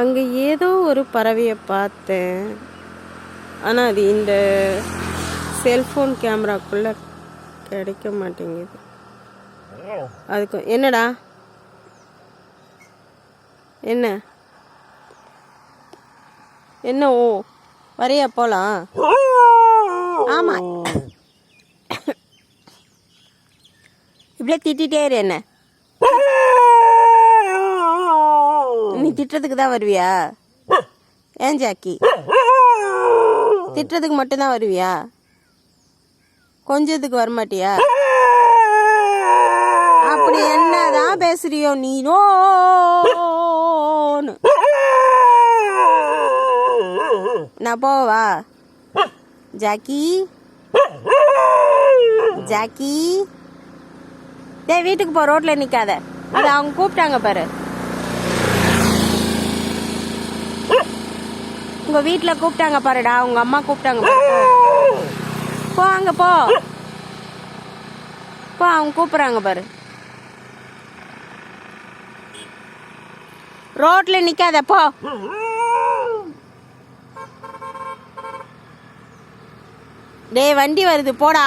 அங்கே ஏதோ ஒரு பறவையை பார்த்தேன். ஆனால் அது இந்த செல்ஃபோன் கேமராக்குள்ளே கிடைக்க மாட்டேங்குது. அதுக்கு என்னடா என்ன என்ன ஓ வரையா போகலாம். ஆமாம், இப்படியே திட்டிகிட்டே இரு. என்ன நீ திட்டுறதுக்கு தான் வருவியா? ஏன் ஜாக்கி, திட்டுறதுக்கு மட்டும்தான் வருவியா? கொஞ்சத்துக்கு வரமாட்டியா? அப்படி என்னதான் பேசுறியோ நீனோன்னு நான் போவா? ஜாக்கி ஜாக்கி, வீட்டுக்கு போ, ரோட்ல நிக்காத. அது அவங்க கூப்பிட்டாங்க பாரு, உங்க வீட்டுல கூப்பிட்டாங்க பாருடா, உங்க அம்மா கூப்பிட்டாங்க பாரு. போ அங்க போ, அவங்க கூப்பிடுறாங்க பாரு. ரோட்ல நிக்காத, போ. டேய், வண்டி வருது, போடா.